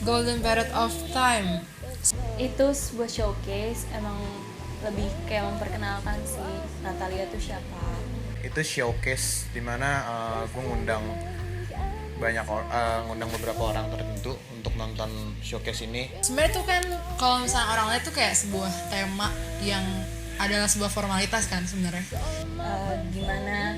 Golden Period of Time. Itu sebuah showcase, emang lebih kayak memperkenalkan si Natalia tuh siapa. Itu showcase dimana gue ngundang ngundang beberapa orang tertentu untuk nonton showcase ini. Sebenarnya tuh kan kalau misalnya orang lihat tuh kayak sebuah tema yang adalah sebuah formalitas kan sebenarnya. Gimana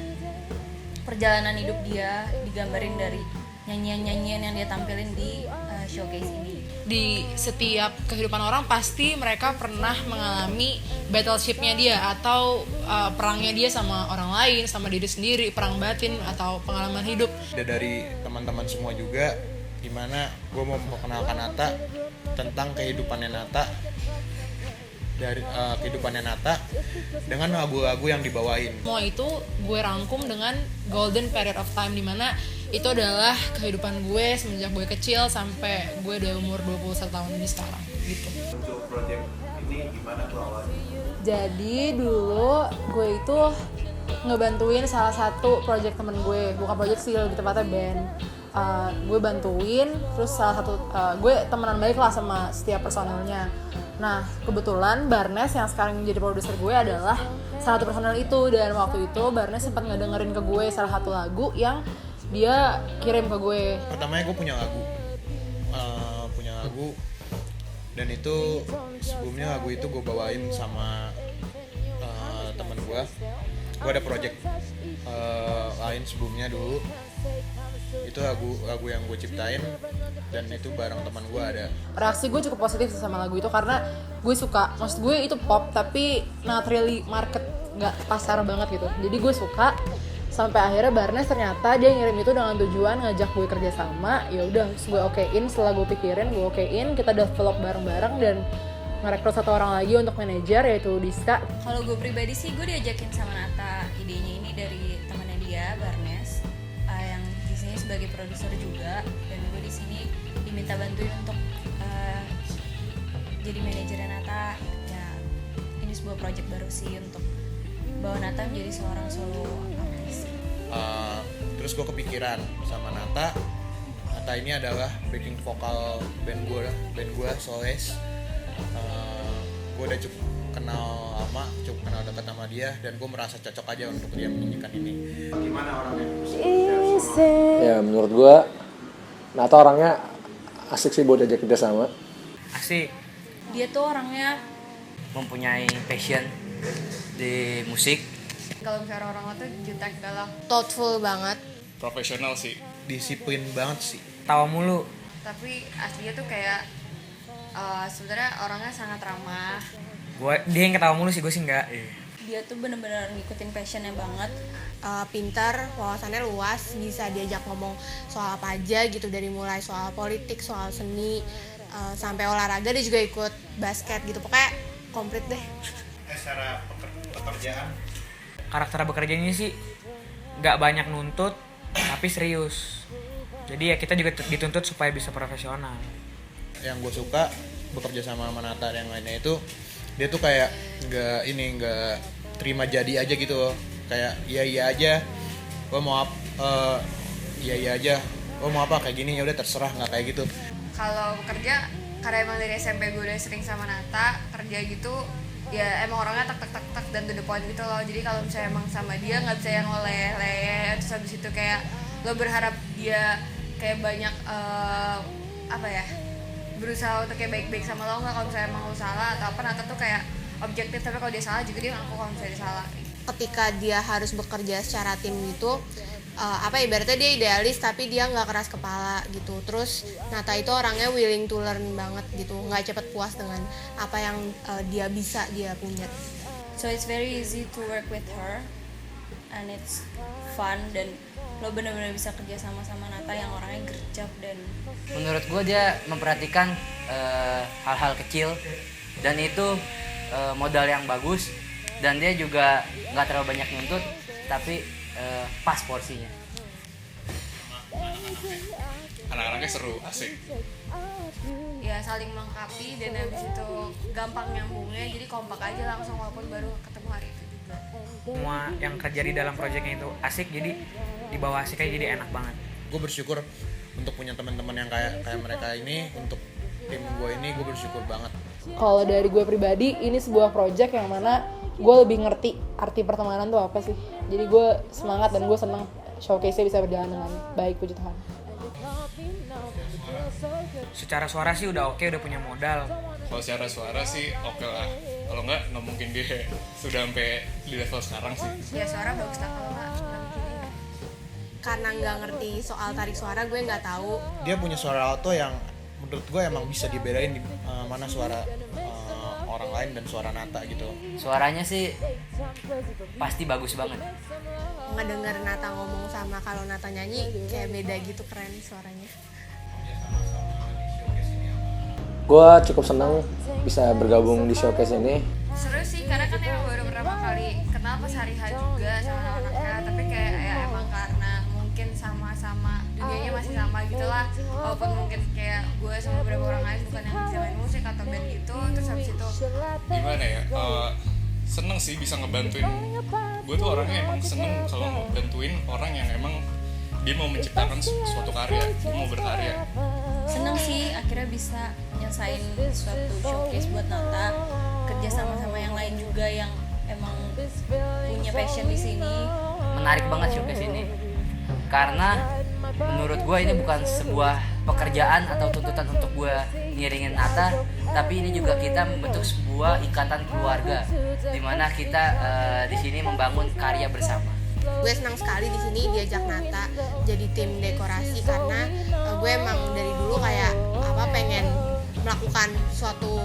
perjalanan hidup dia digambarin dari nyanyian-nyanyian yang dia tampilin di showcase ini. Di setiap kehidupan orang pasti mereka pernah mengalami battleship-nya dia atau perangnya dia sama orang lain, sama diri sendiri, perang batin atau pengalaman hidup. Dari teman-teman semua juga, gimana gue mau memperkenalkan Nata tentang kehidupannya Nata, dari kehidupannya Nata dengan lagu-lagu yang dibawain. Semua itu gue rangkum dengan Golden Period of Time, dimana itu adalah kehidupan gue semenjak gue kecil sampai gue udah umur 21 tahun ini sekarang gitu. Untuk project ini gimana tuh awalnya? Jadi dulu gue itu ngebantuin salah satu project temen gue, bukan project sih, lebih tepatnya band. Gue bantuin, terus salah satu gue temenan baik lah sama setiap personelnya. Nah kebetulan Barnes yang sekarang jadi produser gue adalah salah satu personel itu, dan waktu itu Barnes sempat ngedengerin ke gue salah satu lagu yang dia kirim ke gue. Pertamanya gue punya lagu, dan itu sebelumnya lagu itu gue bawain sama teman gue. Gue ada project lain sebelumnya dulu. Itu lagu yang gue ciptain dan itu bareng teman gue ada. Reaksi gue cukup positif sama lagu itu karena gue suka. Maksud gue itu pop tapi not really market, nggak pasar banget gitu. Jadi gue suka. Sampai akhirnya Barnes ternyata dia ngirim itu dengan tujuan ngajak gue kerja sama. Ya udah, gue okein. Setelah gue pikirin, gue okein. Kita develop bareng-bareng dan ngerekrut satu orang lagi untuk manajer, yaitu Diska. Kalau gue pribadi sih gue diajakin sama Nata, idenya ini dari temannya dia, Barnes, yang di sini sebagai produser juga, dan gue di sini diminta bantuin untuk jadi manajernya Nata. Ya, ini sebuah project baru sih untuk bawa Nata menjadi seorang solo artis. Terus gue kepikiran sama Nata ini adalah backing vokal band gue Soles. Gue udah cukup kenal lama, cukup kenal dekat sama dia, dan gue merasa cocok aja untuk dia menyanyikan ini. Gimana orangnya? Ya menurut gue Nata orangnya asik sih buat ajak kerja sama. Asik, Dia tuh orangnya mempunyai passion di musik. Kalau misalnya orang tuh jutek galau, thoughtful banget, Profesional sih, disiplin banget sih. Tawa mulu. tapi aslinya tuh kayak sebenarnya orangnya sangat ramah. Dia yang ketawa mulu sih, gue sih enggak. dia tuh bener-bener ngikutin passionnya banget. Pintar, wawasannya luas, bisa diajak ngomong soal apa aja gitu, dari mulai soal politik, soal seni, sampai olahraga. Dia juga ikut basket gitu, pokoknya komplit deh. Secara pekerjaan, Karakter bekerjanya sih nggak banyak nuntut, tapi serius. Jadi ya kita juga dituntut supaya bisa profesional. yang gue suka bekerja sama Nata dan yang lainnya itu, dia tuh kayak nggak terima jadi aja gitu loh. Kayak iya aja, lo mau iya aja, lo mau apa kayak gini, ya udah terserah, nggak kayak gitu. Kalau bekerja, karena emang dari SMP gue udah sering sama Nata kerja gitu, ya emang orangnya tak dan to the point gitu loh. Jadi kalau misalnya emang sama dia nggak bisa yang leleh, terus habis itu kayak lo berharap dia kayak banyak berusaha untuk kayak baik-baik sama lo, nggak. Kalau misalnya emang lo salah atau apa, Nata tuh kayak objektif, tapi kalau dia salah juga dia ngaku kalau misalnya dia salah. Ketika dia harus bekerja secara tim gitu, ibaratnya dia idealis tapi dia nggak keras kepala gitu. Terus Nata itu orangnya willing to learn banget gitu, nggak cepet puas dengan apa yang dia punya. So it's very easy to work with her and it's fun, dan lo bener-bener bisa kerja sama Nata yang orangnya gercep. Dan menurut gue dia memperhatikan hal-hal kecil, dan itu modal yang bagus, dan dia juga nggak terlalu banyak nuntut tapi pas porsinya. Anak-anaknya seru, asik. Ya saling melengkapi, dan habis itu gampang nyambungnya, jadi kompak aja langsung walaupun baru ketemu hari itu juga. Semua yang kerja di dalam proyeknya itu asik, jadi di bawah asik aja jadi enak banget. Gue bersyukur untuk punya teman-teman yang kayak mereka ini, untuk tim gue ini gue bersyukur banget. Kalau dari gue pribadi, ini sebuah project yang mana gue lebih ngerti arti pertemanan tuh apa sih. Jadi gue semangat dan gue seneng showcase-nya bisa berjalan dengan baik, puji Tuhan. Secara suara sih udah oke, udah punya modal. Kalau secara suara sih oke lah. Kalau nggak mungkin dia sudah sampai di level sekarang sih. Ya suara bagus lah, kalau nggak mungkin. Karena nggak ngerti soal tarik suara, gue nggak tahu. Dia punya suara alto yang menurut gue emang bisa dibedain di mana suara orang lain dan suara Nata gitu. Suaranya sih pasti bagus banget. Ngedenger Nata ngomong sama kalau Nata nyanyi kayak beda gitu, keren suaranya. Gue cukup senang bisa bergabung di showcase ini. Seru sih karena kan emang baru pertama kali kenal pas hari H juga sama anak-anaknya, tapi kayak ya emang karena mungkin sama-sama dunianya masih sama gitu lah, walaupun mungkin kayak gue sama beberapa orang lain bukan yang bisa main musik atau band gitu. Terus habis itu Gimana ya? Seneng sih bisa ngebantuin. Gue tuh orangnya emang seneng kalau mau bantuin orang yang emang dia mau menciptakan suatu karya, dia mau berkarya. seneng sih akhirnya bisa nyesain suatu showcase buat Nata, kerja sama yang lain juga yang emang punya passion di sini. Menarik banget showcase ini karena menurut gue ini bukan sebuah pekerjaan atau tuntutan untuk gue ngiringin Nata, tapi ini juga kita membentuk sebuah ikatan keluarga di mana kita di sini membangun karya bersama. Gue senang sekali di sini diajak Nata jadi tim dekorasi karena gue emang dari dulu kayak pengen melakukan suatu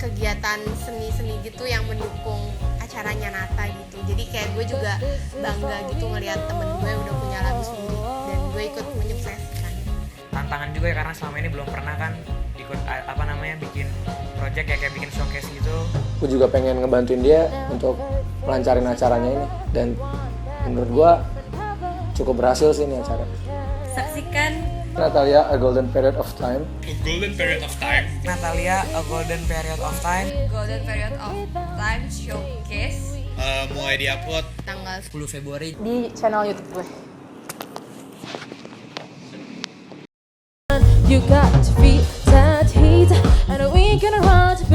kegiatan seni gitu yang mendukung acaranya Nata gitu. Jadi kayak gue juga bangga gitu ngelihat temen gue udah punya lagu sendiri dan gue ikut menyukseskan. Tantangan juga ya karena selama ini belum pernah kan ikut bikin project ya, kayak bikin showcase gitu. Gue juga pengen ngebantuin dia untuk melancarin acaranya ini, dan menurut gue cukup berhasil sih ini acara. Saksikan Natalia, A Golden Period of Time. A golden period of time. Natalia, A Golden Period of Time. Golden Period of Time Showcase Mulai diupload Tanggal 10 Februari Di channel YouTube gue. You got to feel that heat, and we can run to